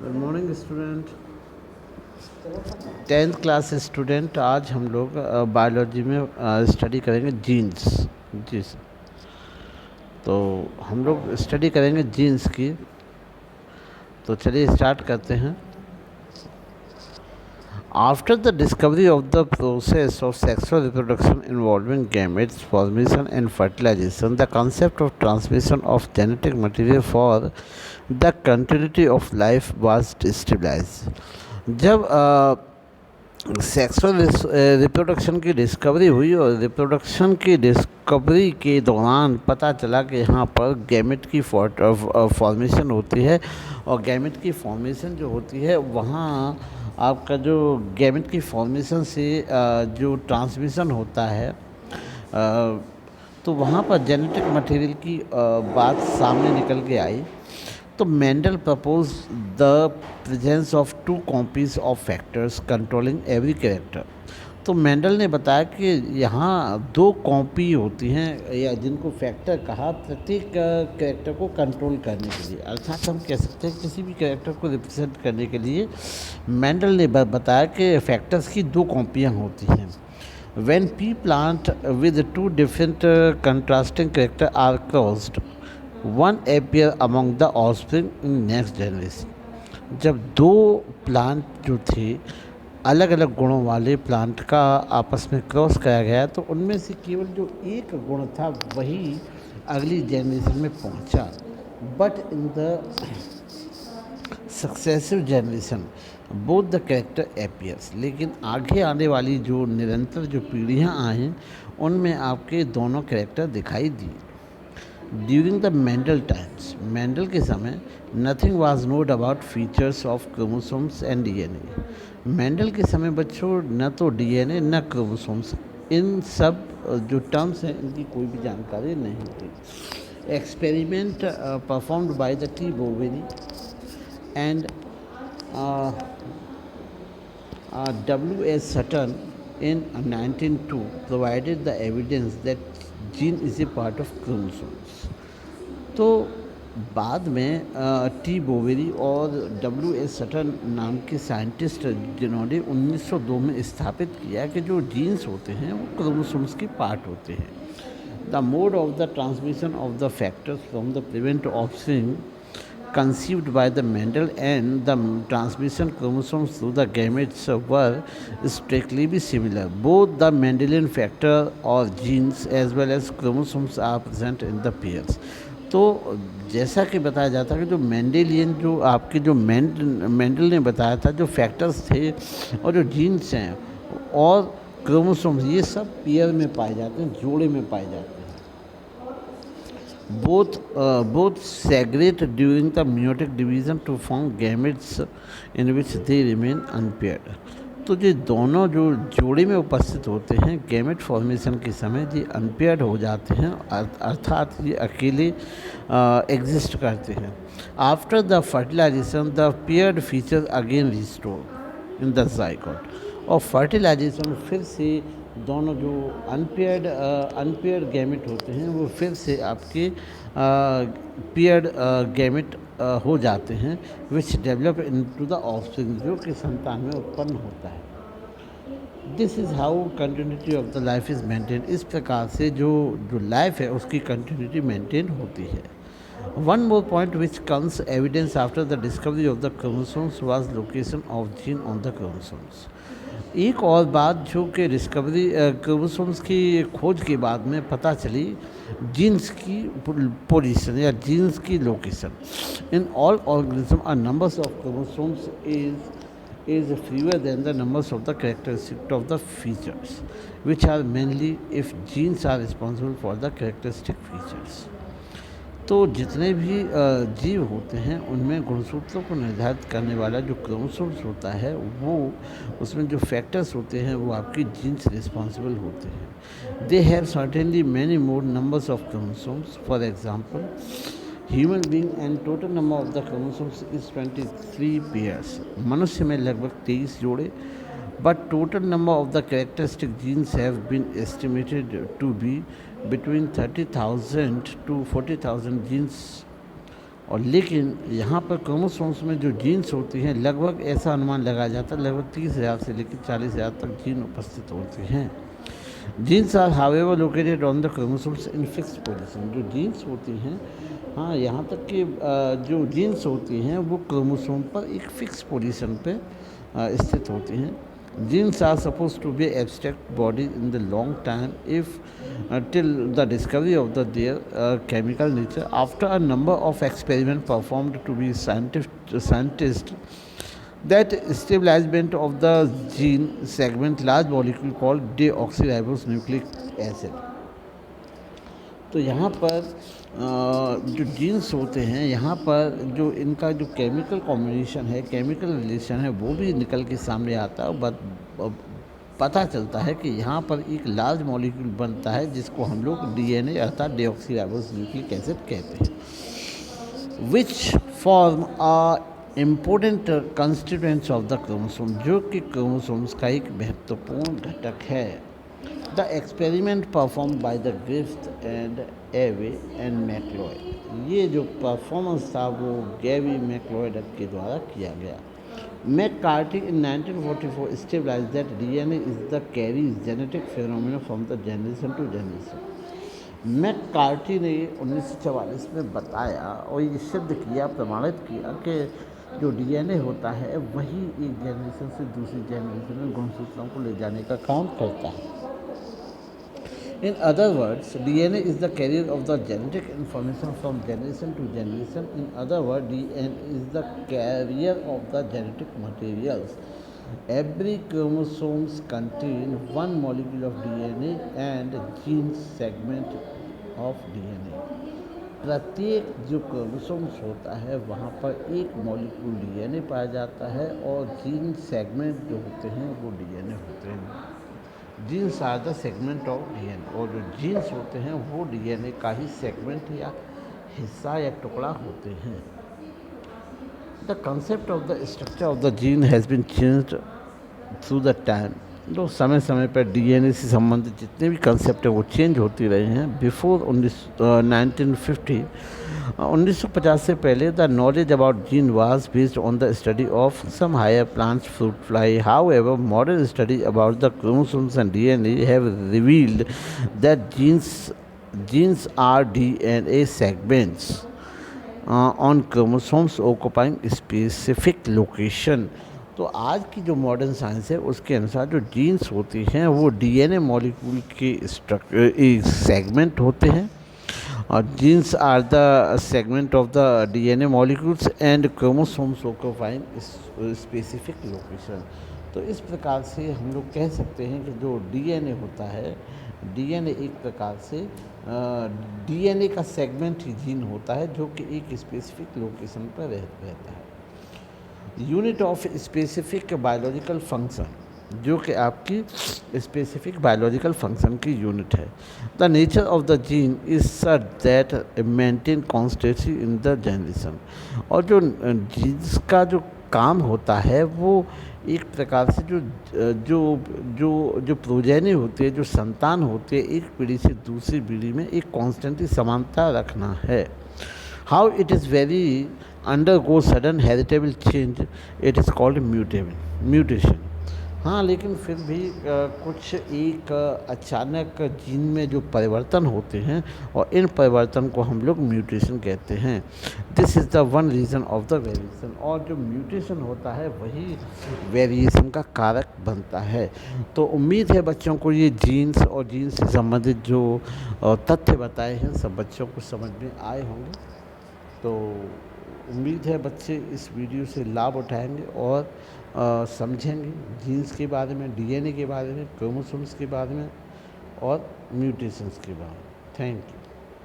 Good morning student. 10th class student, आज हम लोग बायोलॉजी में स्टडी करेंगे जीन्स। जी सर। तो हम लोग स्टडी करेंगे जीन्स की। तो चलिए स्टार्ट करते हैं। After the discovery of the process of sexual reproduction involving gametes, formation and fertilization, the concept of transmission of genetic material for the continuity of life was stabilized. जब sexual reproduction की discovery हुई और reproduction की discovery के दौरान पता चला कि यहाँ पर गैमेट की फॉर्मेशन होती है, और गैमेट की फॉर्मेशन जो होती है वहाँ आपका जो गैमेट की फॉर्मेशन से जो ट्रांसमिशन होता है, तो वहाँ पर जेनेटिक मटेरियल की बात सामने निकल के आई। तो Mendel propose the presence of two copies of factors controlling every character. तो मेंडल ने बताया कि यहाँ दो कॉपी होती हैं, या जिनको फैक्टर कहा, प्रत्येक कैरेक्टर को कंट्रोल करने के लिए, अर्थात हम कह सकते हैं किसी भी कैरेक्टर को रिप्रेजेंट करने के लिए मेंडल ने बताया कि फैक्टर्स की दो कॉपियाँ होती हैं। When pea plant with two different contrasting character are crossed, one appear among the offspring in next generation. जब दो प्लांट जो थे, अलग अलग गुणों वाले प्लांट का आपस में क्रॉस कराया गया, तो उनमें से केवल जो एक गुण था वही अगली जनरेशन में पहुंचा। But in the successive generation both the character appears, लेकिन आगे आने वाली जो निरंतर जो पीढ़ियाँ आएँ उनमें आपके दोनों कैरेक्टर दिखाई दिए। During the Mendel times, Mendel के समय nothing was node about features of chromosomes and DNA. Mendel के समय बच्चों न तो डीएनए न क्रोमोसोम्स, इन सब जो टर्म्स हैं इनकी कोई भी जानकारी नहीं थी। Experiment performed by the T Boveri and W.S. Sutton in 1902 provided the evidence that gene is a part of chromosomes. तो बाद में टी बोवेरी और W.S. सटन नाम के साइंटिस्ट, जिन्होंने 1902 में स्थापित किया कि जो जीन्स होते हैं वो क्रोमोसोम्स की पार्ट होते हैं। The mode of the transmission of the factors from the prevent offspring conceived by the Mendel and the transmission chromosomes through the gametes were strictly be similar. Both the Mendelian factor or genes as well as chromosomes are present in the pairs. तो जैसा कि बताया जाता है कि जो Mendelian, जो आपके जो मेंडल ने बताया था, जो फैक्टर्स थे और जो जीन्स हैं और क्रोमोसोम्स, ये सब पेयर में पाए जाते हैं, जोड़े में पाए जाते हैं। both segregate during the meiotic division to form gametes in which they remain unpaired. तो ये दोनों जो जोड़े में उपस्थित होते हैं गैमेट फॉर्मेशन के समय ये अनपेयर्ड हो जाते हैं, अर्थात ये अकेले एग्जिस्ट करते हैं। After the fertilisation the paired feature again restore in the zygote, और फर्टिलाइजेशन फिर से दोनों जो अनपेयर्ड गैमेट होते हैं वो फिर से आपके पेयर्ड गैमेट हो जाते हैं, which develop into the offspring, जो कि संतान में उत्पन्न होता है। This is how continuity of the life is maintain. इस प्रकार से जो लाइफ है उसकी कंटिन्यूटी मेंटेन होती है। One more point which comes evidence after the discovery of the chromosomes was location of gene on the chromosomes. एक और बात जो कि डिस्कवरी क्रोमोसोम्स की खोज के बाद में पता चली, जीन्स की पोजीशन या जीन्स की location. In all organism are numbers of chromosomes is fewer than the numbers of the characteristic of the features, which are mainly if genes are responsible for the characteristic features. तो जितने भी जीव होते हैं उनमें गुणसूत्रों को निर्धारित करने वाला जो क्रोमोसोम्स होता है, वो उसमें जो फैक्टर्स होते हैं वो आपकी जीन्स रिस्पॉन्सिबल होते हैं। They have certainly many more numbers of chromosomes. For example, human being and total number of the chromosomes is 23 pairs. मनुष्य में लगभग 23 जोड़े, but total number of the characteristic genes have been estimated to be between 30,000 to 40,000 genes और लेकिन यहाँ पर chromosomes में जो जीन्स होती हैं, लगभग ऐसा अनुमान लगाया जाता है लगभग 30,000 से लेकर 40,000 तक जीन उपस्थित होते हैं। Genes are however located on the chromosomes in fixed position. जो जीन्स होती हैं, हाँ, यहाँ तक कि जो जीन्स होती हैं वो क्रोमोसोम पर एक फिक्स पोजीशन पे स्थित होती हैं। Genes are suppose to be abstract body in the long time if till the discovery of the their chemical nature. After a number of experiments performed to be scientists that stabilization of the gene segment large molecule called deoxyribose nucleic acid. तो यहाँ पर जो jeans होते हैं, यहाँ पर जो इनका जो केमिकल कॉम्बिनेशन है, केमिकल रिलेशन है, वो भी निकल के सामने आता है। बट पता चलता है कि यहाँ पर एक लार्ज मॉलिक्यूल बनता है जिसको हम लोग डीएनए अर्थात डीऑक्सीराइबोस न्यूक्लिक एसिड कहते हैं, which form a important constituents of the chromosome, जो कि क्रोमोसोम्स का एक महत्वपूर्ण घटक है। The experiment perform by the Griffith and Avery and MacLeod, ये जो परफॉर्मेंस था वो गेवी मैक्लॉयड के द्वारा किया गया। McCarthy in 1944 established that DNA is the carries genetic phenomena from the generation to generation. McCarty ने 1944 में बताया और ये सिद्ध किया, प्रमाणित किया कि जो डीएनए होता है वही एक जनरेशन से दूसरी जनरेशन में गुणसूत्रों को ले जाने का काम करता है। In other words, DNA is the carrier of the genetic information from generation to generation. In other words, DNA is the carrier of the genetic materials. Every chromosomes contain one molecule of DNA and gene segment of DNA. प्रत्येक जो chromosomes होता है वहाँ पर एक molecule DNA पाया जाता है और जीन सेगमेंट जो होते हैं वो डीएनए होते हैं। Genes are the segment of DNA, और जो जीन्स होते हैं वो डीएनए का ही सेगमेंट या हिस्सा या टुकड़ा होते हैं। The concept of the structure of the gene has been changed through the time. तो समय समय पर डीएनए से संबंधित जितने भी कंसेप्ट हैं वो चेंज होती रहे हैं। बिफोर 1950 से पहले the knowledge about gene was based on the study of some higher plants, fruit fly. However modern study about the chromosomes and DNA have revealed that genes are DNA segments on chromosomes occupying specific location. तो आज की जो modern science है उसके अनुसार जो genes होती हैं वो डीएनए मॉलिक्यूल के सेगमेंट होते हैं, और genes are the segment of the DNA molecules and chromosomes occupying specific location. तो इस प्रकार से हम लोग कह सकते हैं कि जो डीएनए होता है, डीएनए एक प्रकार से डीएनए का सेगमेंट ही जीन होता है जो कि एक स्पेसिफिक लोकेशन पर रहता है। Unit of specific biological function, जो कि आपकी स्पेसिफिक बायोलॉजिकल फंक्शन की यूनिट है। The nature of the gene is such that maintain constituency in the generation, और जो जीन्स का जो काम होता है वो एक प्रकार से जो प्रोजेनी होती है, जो संतान होती है, एक पीढ़ी से दूसरी पीढ़ी में एक कॉन्स्टेंटली समानता रखना है। How it is very undergo sudden heritable change, it is called mutation। हाँ, लेकिन फिर भी कुछ एक अचानक जीन में जो परिवर्तन होते हैं और इन परिवर्तन को हम लोग म्यूटेशन कहते हैं। This is the one reason of the variation, और जो म्यूटेशन होता है वही वेरिएशन का कारक बनता है। तो उम्मीद है बच्चों को ये जीन्स और जीन्स से संबंधित जो तथ्य बताए हैं सब बच्चों को समझ में आए होंगे। तो उम्मीद है बच्चे इस वीडियो से लाभ उठाएंगे और समझेंगे जीन्स के बारे में, डीएनए के बारे में, क्रोमोसोम्स के बारे में और म्यूटेशंस के बारे में। Thank you.